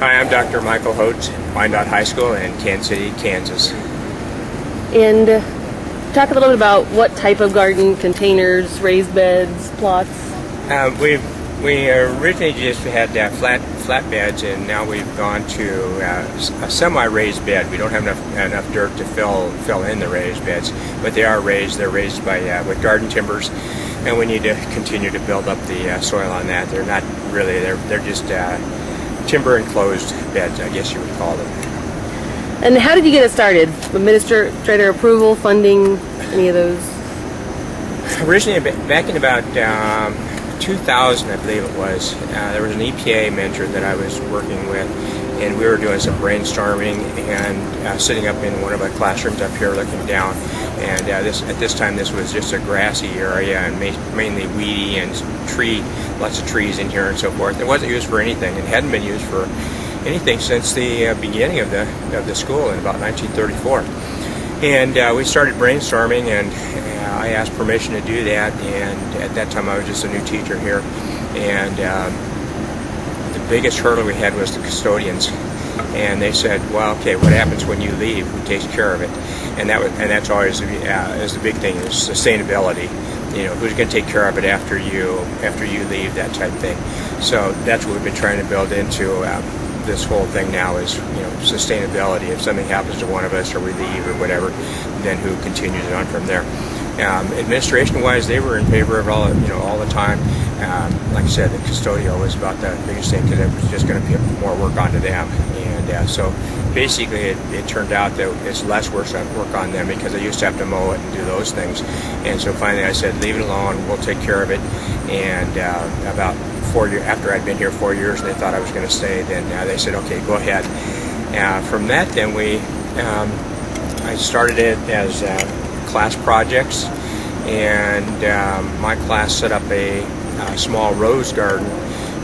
Hi, I'm Dr. Michael Hotz, Wyandotte High School in Kansas City, Kansas. And talk a little bit about what type of garden: containers, raised beds, plots. We originally just had flat beds, and now we've gone to a semi-raised bed. We don't have enough dirt to fill in the raised beds, but they are raised. They're raised by with garden timbers, and we need to continue to build up the soil on that. They're not really. They're just timber enclosed beds, I guess you would call them. And how did you get it started? Administrator approval, funding, any of those? Originally, back in about 2000, I believe it was, there was an EPA mentor that I was working with, and we were doing some brainstorming and sitting up in one of our classrooms up here looking down. And at this time, this was just a grassy area and mainly weedy and lots of trees in here and so forth. It wasn't used for anything. It hadn't been used for anything since the beginning of the school in about 1934. And we started brainstorming, and I asked permission to do that. And at that time, I was just a new teacher here. And the biggest hurdle we had was the custodians. And they said, "Well, okay, what happens when you leave? Who takes care of it?" And that's always is the big thing, is sustainability. You know, who's going to take care of it after you leave, that type thing. So that's what we've been trying to build into this whole thing now, is, you know, sustainability. If something happens to one of us, or we leave or whatever, then who continues it on from there. Administration-wise, they were in favor of all the time. Like I said, the custodial was about the biggest thing, because it was just going to be more work onto them. And so basically it turned out that it's less work on them, because they used to have to mow it and do those things. And so finally I said, leave it alone, we'll take care of it. And about 4 years after I'd been here 4 years, and they thought I was going to stay, then they said, okay, go ahead. From that, then I started it as class projects, and my class set up a small rose garden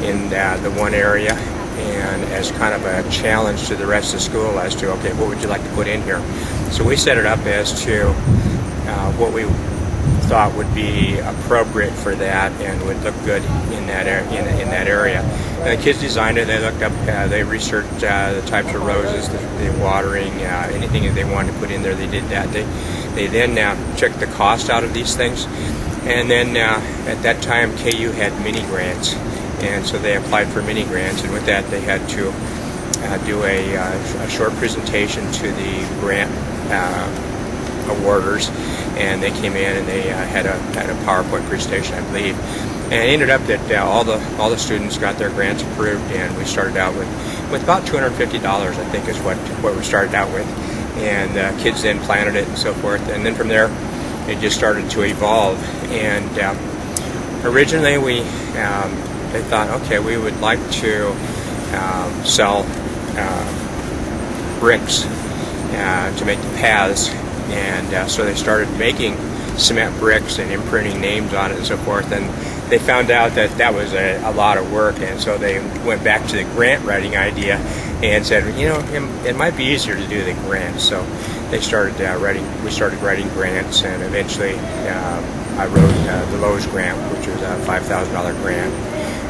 in the one area, and as kind of a challenge to the rest of the school as to, okay, what would you like to put in here? So we set it up as to what we thought would be appropriate for that and would look good in that area. And the kids designed it. They looked up, they researched the types of roses, the watering, anything that they wanted to put in there. They did that. They then checked the cost out of these things, and then at that time KU had mini grants, and so they applied for mini grants, and with that they had to do a short presentation to the grant awarders, and they came in and they had a PowerPoint presentation, I believe, and it ended up that all the students got their grants approved, and we started out with about $250, I think, is what we started out with, and kids then planted it and so forth, and then from there it just started to evolve. And originally they thought, okay, we would like to sell bricks to make the paths. And so they started making cement bricks and imprinting names on it and so forth, and they found out that was a lot of work, and so they went back to the grant writing idea and said, you know, it might be easier to do the grants. So they started we started writing grants, and eventually I wrote the Lowe's grant, which was a $5,000 grant,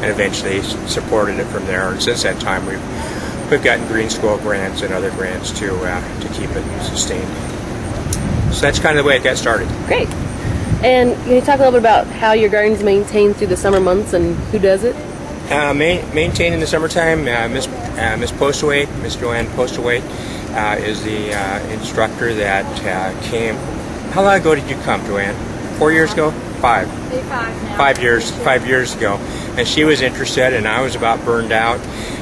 and eventually supported it from there. And since that time we've gotten Green School grants and other grants to keep it sustained. So that's kind of the way it got started. Great. And can you talk a little bit about how your garden's maintained through the summer months and who does it? Maintained in the summertime, Miss Postlewait, Miss Joanne Postlewait, is the instructor that came. How long ago did you come, Joanne? 4 years ago? 5. 5 years. 5 years ago, and she was interested, and I was about burned out,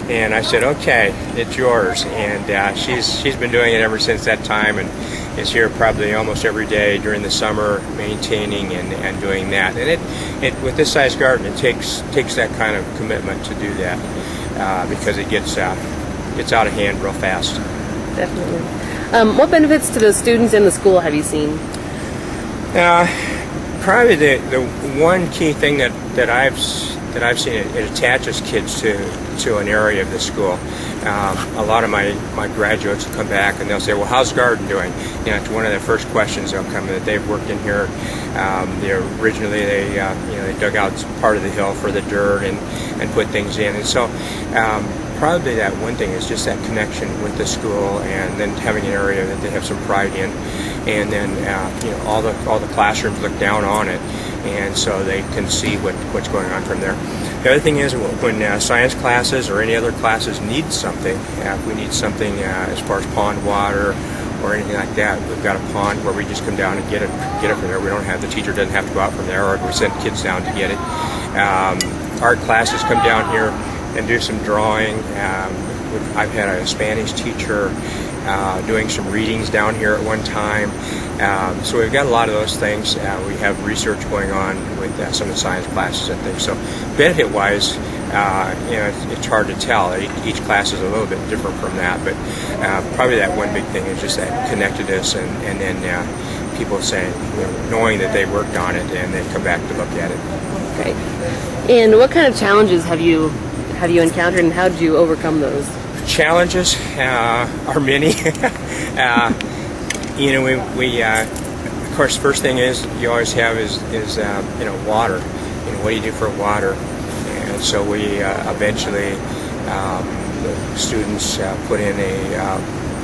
and I said, okay, it's yours. And she's been doing it ever since that time, and is here probably almost every day during the summer, maintaining and doing that. And it with this size garden, it takes that kind of commitment to do that, because it gets out of hand real fast. Definitely. What benefits to the students in the school have you seen? Probably the one key thing that I've seen, it attaches kids to an area of the school. A lot of my graduates will come back and they'll say, well, how's the garden doing? You know, it's one of the first questions they'll come in, that they've worked in here. Originally they dug out part of the hill for the dirt and put things in. And so probably that one thing is just that connection with the school, and then having an area that they have some pride in, and then all the classrooms look down on it, and so they can see what's going on from there. The other thing is when science classes or any other classes need something, if we need something as far as pond water or anything like that, we've got a pond where we just come down and get it from there. We don't have, the teacher doesn't have to go out from there, or we send kids down to get it. Art classes come down here and do some drawing. I've had a Spanish teacher doing some readings down here at one time. So we've got a lot of those things. We have research going on with some of the science classes and things. So benefit-wise, it's hard to tell. Each class is a little bit different from that, but probably that one big thing is just that connectedness, and then people saying, knowing that they worked on it and they come back to look at it. Great. And what kind of challenges have you encountered, and how did you overcome those? Challenges are many. We of course, first thing is you always have is water. What do you do for water? And so we eventually the students put in a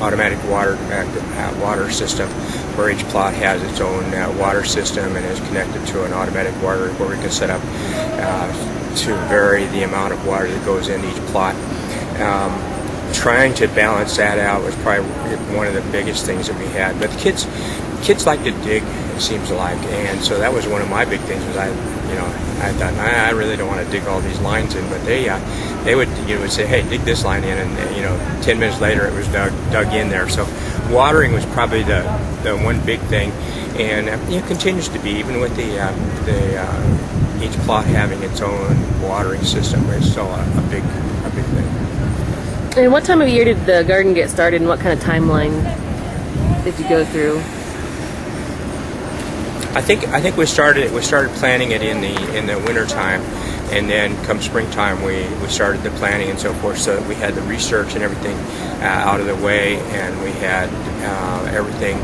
automatic water system where each plot has its own water system and is connected to an automatic water where we can set up to vary the amount of water that goes in each plot. Trying to balance that out was probably one of the biggest things that we had. But the kids like to dig, it seems like, and so that was one of my big things. Was I thought I really don't want to dig all these lines in, but they would say, hey, dig this line in, and 10 minutes later it was dug in there. So watering was probably the one big thing, and it continues to be, even with the each plot having its own watering system. It's still a big thing. And what time of year did the garden get started, and what kind of timeline did you go through? I think we started planning it in the winter time, and then come springtime we started the planning and so forth, so that we had the research and everything out of the way, and we had everything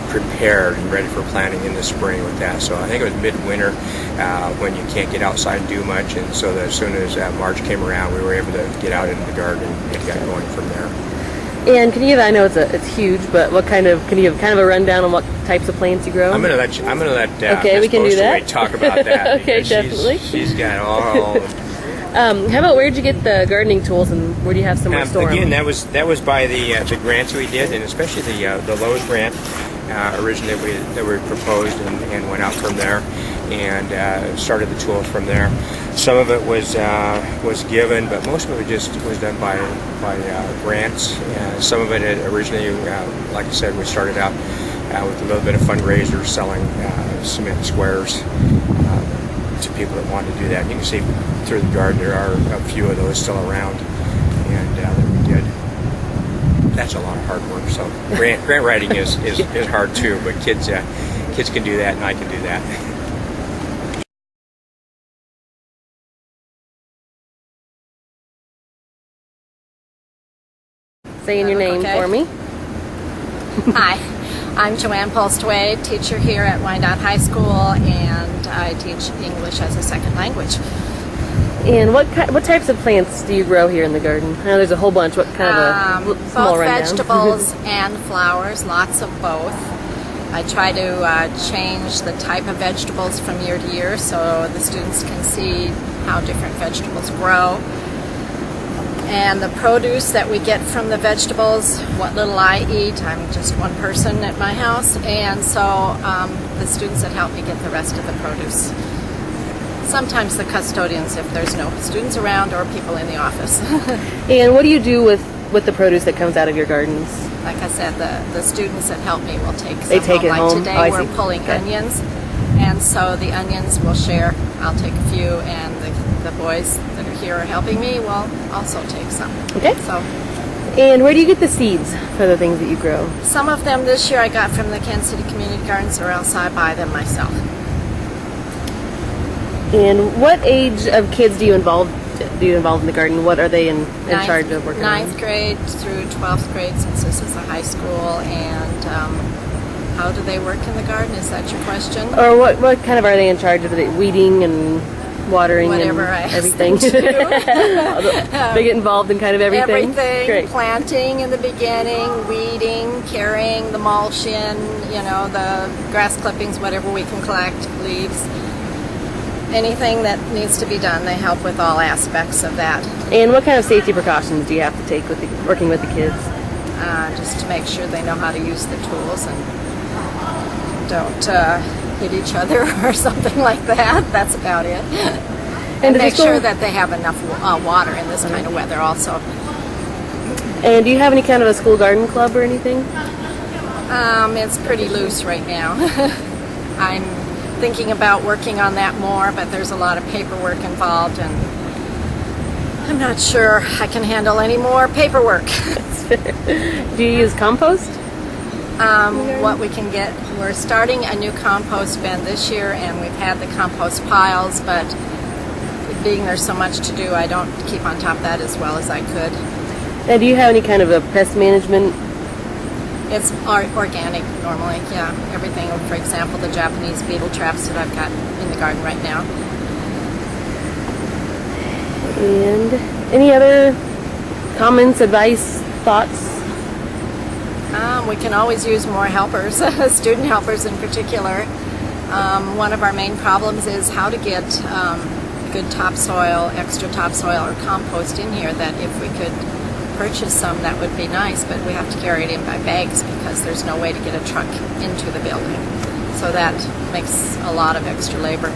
prepared and ready for planting in the spring with that. So I think it was midwinter when you can't get outside and do much, and so that as soon as March came around, we were able to get out into the garden and get going from there. And can you give, I know it's huge, but can you give kind of a rundown on what types of plants you grow? I'm gonna let okay, we can do that. Talk about that. Okay, definitely. She's got all. How about, where did you get the gardening tools, and where do you have somewhere to store again, them? that was by the grants we did, and especially the Lowe's grant originally that we proposed, and went out from there, and started the tools from there. Some of it was given, but most of it was done by grants. Some of it originally, like I said, we started out with a little bit of fundraisers, selling cement squares to people that wanted to do that. You can see through the garden there are a few of those still around, and that we did. That's a lot of hard work. So grant writing is hard too, but kids can do that, and I can do that. Say in your name for me. Hi, I'm Joanne Postlewait, teacher here at Wyandotte High School, and I teach English as a second language. And what types of plants do you grow here in the garden? I know there's a whole bunch. What kind of a small both rundown? Vegetables and flowers, lots of both. I try to change the type of vegetables from year to year so the students can see how different vegetables grow. And the produce that we get from the vegetables, what little I eat, I'm just one person at my house, and so the students that help me get the rest of the produce. Sometimes the custodians if there's no students around or people in the office. And what do you do with the produce that comes out of your gardens? Like I said, the students that help me will take some They take home. it like home? today Oh, I we're see. pulling Okay. onions, and so the onions we'll share. I'll take a few, and the boys that are here are helping me will also take some. Okay. So And where do you get the seeds for the things that you grow? some of them this year I got from the Kansas City Community Gardens, or else I buy them myself. And what age of kids do you involve in the garden? What are they in charge of working on? Ninth grade through 12th grade, since this is a high school. And how do they work in the garden? Is that your question? Or what kind of are they in charge of? The weeding and watering whatever and I ask everything. them to do. They get involved in kind of everything. Great. Planting in the beginning, weeding, carrying the mulch in, the grass clippings, whatever we can collect, leaves. Anything that needs to be done, they help with all aspects of that. And what kind of safety precautions do you have to take with working with the kids? Just to make sure they know how to use the tools and don't hit each other or something like that. That's about it. And make sure that they have enough water in this kind of weather also. And do you have any kind of a school garden club or anything? It's pretty loose right now. I'm thinking about working on that more, but there's a lot of paperwork involved, and I'm not sure I can handle any more paperwork. Do you use compost? What we can get. We're starting a new compost bin this year, and we've had the compost piles, but being there's so much to do, I don't keep on top of that as well as I could. And do you have any kind of a pest management? It's organic normally, yeah. Everything, for example, the Japanese beetle traps that I've got in the garden right now. And any other comments, advice, thoughts? We can always use more helpers, student helpers in particular. One of our main problems is how to get good topsoil, extra topsoil or compost in here, that if we could purchase some, that would be nice, but we have to carry it in by bags because there's no way to get a truck into the building. So that makes a lot of extra labor.